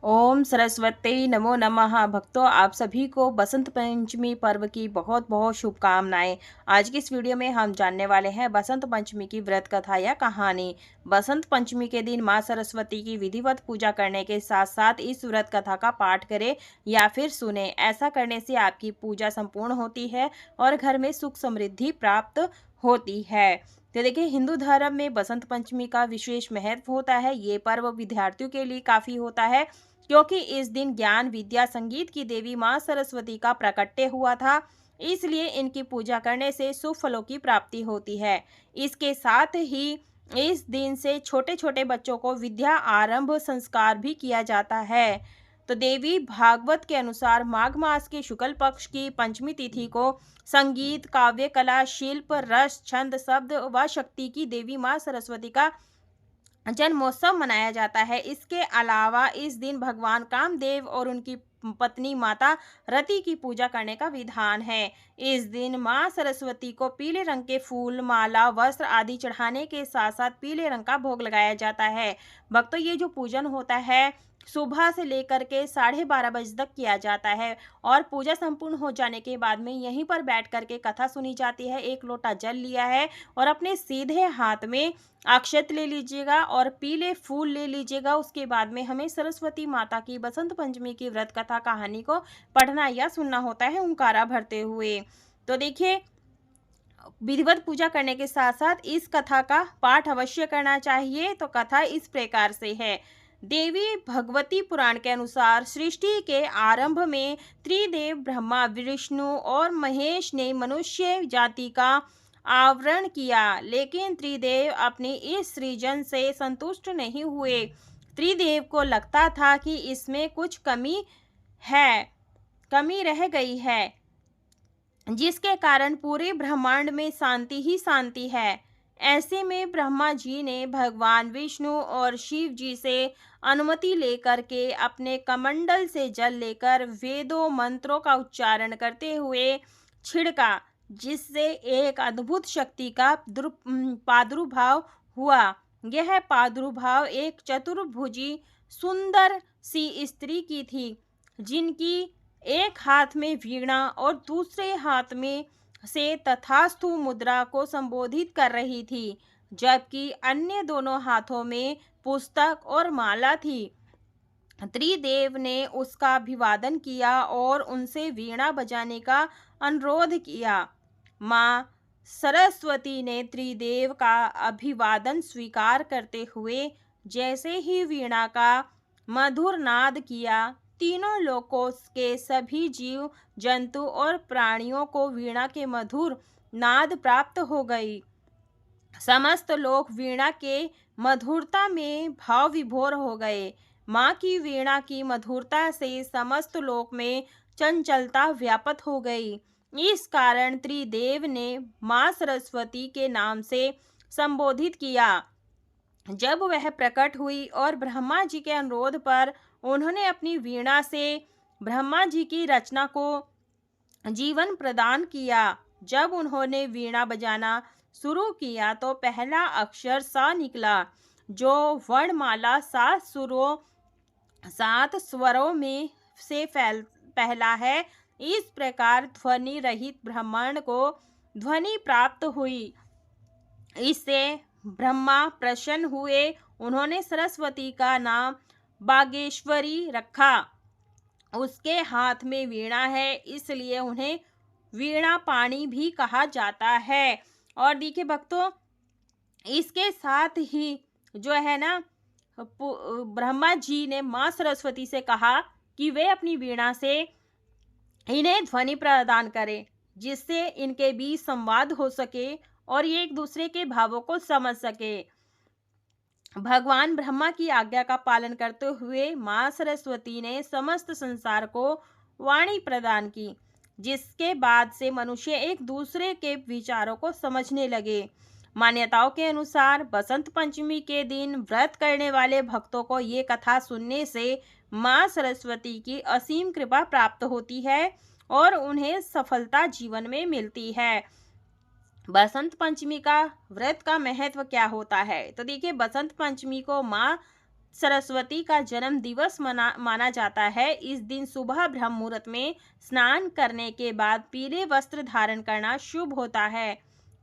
ओम सरस्वती नमो नमः। भक्तों, आप सभी को बसंत पंचमी पर्व की बहुत बहुत शुभकामनाएं। आज की इस वीडियो में हम जानने वाले हैं बसंत पंचमी की व्रत कथा या कहानी। बसंत पंचमी के दिन मां सरस्वती की विधिवत पूजा करने के साथ साथ इस व्रत कथा का पाठ करें या फिर सुने। ऐसा करने से आपकी पूजा संपूर्ण होती है और घर में सुख समृद्धि प्राप्त होती है। तो देखिए, हिंदू धर्म में बसंत पंचमी का विशेष महत्व होता है। ये पर्व विद्यार्थियों के लिए काफी होता है, क्योंकि इस दिन ज्ञान विद्या संगीत की देवी मां सरस्वती का प्राकट्य हुआ था। इसलिए इनकी पूजा करने से शुभ फलों की प्राप्ति होती है। इसके साथ ही इस दिन से छोटे छोटे बच्चों को विद्या आरंभ संस्कार भी किया जाता है। तो देवी भागवत के अनुसार माघ मास के शुक्ल पक्ष की पंचमी तिथि को संगीत काव्य कला शिल्प रस छंद शब्द व शक्ति की देवी मां सरस्वती का जन्मोत्सव मनाया जाता है। इसके अलावा इस दिन भगवान कामदेव और उनकी पत्नी माता रति की पूजा करने का विधान है। इस दिन मां सरस्वती को पीले रंग के फूल माला वस्त्र आदि चढ़ाने के साथ साथ पीले रंग का भोग लगाया जाता है। भक्तों, ये जो पूजन होता है सुबह से लेकर के 12:30 बजे तक किया जाता है और पूजा संपूर्ण हो जाने के बाद में यहीं पर बैठ करके कथा सुनी जाती है। एक लोटा जल लिया है और अपने सीधे हाथ में अक्षत ले लीजिएगा और पीले फूल ले लीजिएगा। उसके बाद में हमें सरस्वती माता की बसंत पंचमी की व्रत कथा कहानी को पढ़ना या सुनना होता है ओंकारा भरते हुए। तो देखिए, विधिवत पूजा करने के साथ साथ इस कथा का पाठ अवश्य करना चाहिए। तो कथा इस प्रकार से है। देवी भगवती पुराण के अनुसार सृष्टि के आरंभ में त्रिदेव ब्रह्मा विष्णु और महेश ने मनुष्य जाति का आवरण किया, लेकिन त्रिदेव अपनी इस सृजन से संतुष्ट नहीं हुए। त्रिदेव को लगता था कि इसमें कुछ कमी रह गई है, जिसके कारण पूरे ब्रह्मांड में शांति ही शांति है। ऐसे में ब्रह्मा जी ने भगवान विष्णु और शिव जी से अनुमति लेकर के अपने कमंडल से जल लेकर वेदों मंत्रों का उच्चारण करते हुए छिड़का, जिससे एक अद्भुत शक्ति का प्रादुर्भाव हुआ। यह प्रादुर्भाव एक चतुर्भुजी सुंदर सी स्त्री की थी, जिनकी एक हाथ में वीणा और दूसरे हाथ में से तथास्तु मुद्रा को संबोधित कर रही थी, जबकि अन्य दोनों हाथों में पुस्तक और माला थी। त्रिदेव ने उसका अभिवादन किया और उनसे वीणा बजाने का अनुरोध किया। मां सरस्वती ने त्रिदेव का अभिवादन स्वीकार करते हुए जैसे ही वीणा का मधुर नाद किया, तीनों लोकों के सभी जीव जंतु और प्राणियों को वीणा के मधुर नाद प्राप्त हो गई। समस्त लोग वीणा के मधुरता में भाव विभोर हो गए। माँ की वीणा की मधुरता से समस्त लोक में चंचलता व्याप्त हो गई। इस कारण त्रिदेव ने माँ सरस्वती के नाम से संबोधित किया। जब वह प्रकट हुई और ब्रह्मा जी के अनुरोध पर उन्होंने अपनी वीणा से ब्रह्मा जी की रचना को जीवन प्रदान किया। जब उन्होंने वीणा बजाना शुरू किया तो पहला अक्षर सा निकला, जो वर्णमाला 7 स्वरों में से पहला है। इस प्रकार ध्वनि रहित ब्रह्मांड को ध्वनि प्राप्त हुई। इससे ब्रह्मा प्रसन्न हुए। उन्होंने सरस्वती का नाम बागेश्वरी रखा। उसके हाथ में वीणा है, इसलिए उन्हें वीणा पाणी भी कहा जाता है। और देखिए भक्तों, इसके साथ ही जो है ना, ब्रह्मा जी ने माँ सरस्वती से कहा कि वे अपनी वीणा से इन्हें ध्वनि प्रदान करें, जिससे इनके बीच संवाद हो सके और ये एक दूसरे के भावों को समझ सके। भगवान ब्रह्मा की आज्ञा का पालन करते हुए मां सरस्वती ने समस्त संसार को वाणी प्रदान की, जिसके बाद से मनुष्य एक दूसरे के विचारों को समझने लगे। मान्यताओं के अनुसार बसंत पंचमी के दिन व्रत करने वाले भक्तों को ये कथा सुनने से मां सरस्वती की असीम कृपा प्राप्त होती है और उन्हें सफलता जीवन में मिलती है। बसंत पंचमी का व्रत का महत्व क्या होता है? तो देखिए, बसंत पंचमी को माँ सरस्वती का जन्म दिवस माना जाता है। इस दिन सुबह ब्रह्म मुहूर्त में स्नान करने के बाद पीले वस्त्र धारण करना शुभ होता है।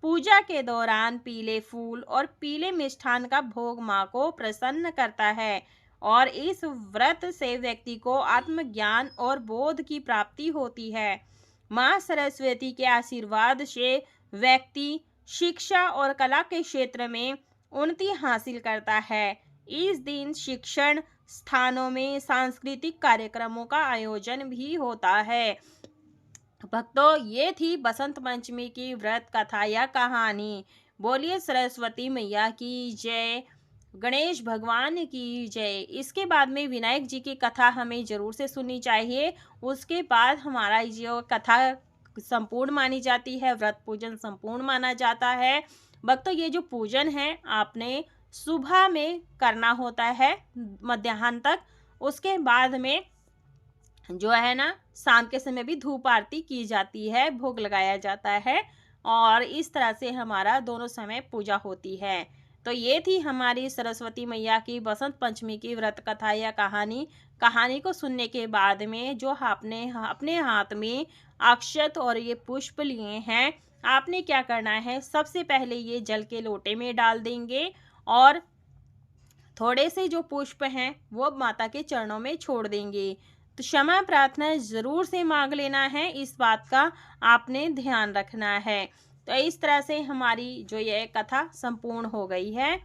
पूजा के दौरान पीले फूल और पीले मिष्ठान का भोग मां को प्रसन्न करता है और इस व्रत से व्यक्ति को आत्मज्ञान और बोध की प्राप्ति होती है। मां सरस्वती के आशीर्वाद से व्यक्ति शिक्षा और कला के क्षेत्र में उन्नति हासिल करता है। इस दिन शिक्षण स्थानों में सांस्कृतिक कार्यक्रमों का आयोजन भी होता है। भक्तों, ये थी बसंत पंचमी की व्रत कथा या कहानी। बोलिए सरस्वती मैया की जय, गणेश भगवान की जय। इसके बाद में विनायक जी की कथा हमें जरूर से सुननी चाहिए। उसके बाद हमारा जो कथा संपूर्ण मानी जाती है, व्रत पूजन संपूर्ण माना जाता है। भक्तों, ये जो पूजन है आपने सुबह में करना होता है मध्याह्न तक। उसके बाद में जो है ना शाम के समय भी धूप आरती की जाती है, भोग लगाया जाता है और इस तरह से हमारा दोनों समय पूजा होती है। तो ये थी हमारी सरस्वती मैया की बसंत पंचमी की व्रत कथा या कहानी। कहानी को सुनने के बाद में जो आपने अपने हाथ में अक्षत और ये पुष्प लिए हैं, आपने क्या करना है, सबसे पहले ये जल के लोटे में डाल देंगे और थोड़े से जो पुष्प हैं वो माता के चरणों में छोड़ देंगे। तो क्षमा प्रार्थना जरूर से मांग लेना है, इस बात का आपने ध्यान रखना है। तो इस तरह से हमारी जो ये कथा संपूर्ण हो गई है।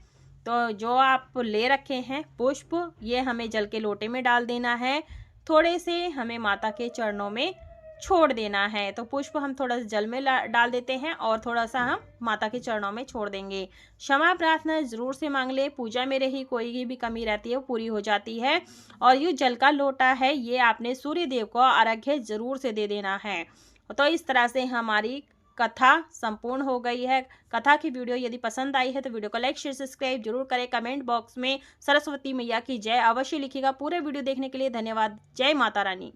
तो जो आप ले रखे हैं पुष्प, ये हमें जल के लोटे में डाल देना है, थोड़े से हमें माता के चरणों में छोड़ देना है। तो पुष्प हम थोड़ा सा जल में डाल देते हैं और थोड़ा सा हम माता के चरणों में छोड़ देंगे। क्षमा प्रार्थना जरूर से मांग ले, पूजा में रही कोई भी कमी रहती है वो पूरी हो जाती है। और ये जल का लोटा है, ये आपने सूर्य देव को अर्घ्य जरूर से दे देना है। तो इस तरह से हमारी कथा संपूर्ण हो गई है। कथा की वीडियो यदि पसंद आई है तो वीडियो को लाइक शेयर सब्सक्राइब जरूर करें। कमेंट बॉक्स में सरस्वती मैया की जय अवश्य लिखिएगा। पूरे वीडियो देखने के लिए धन्यवाद। जय माता रानी।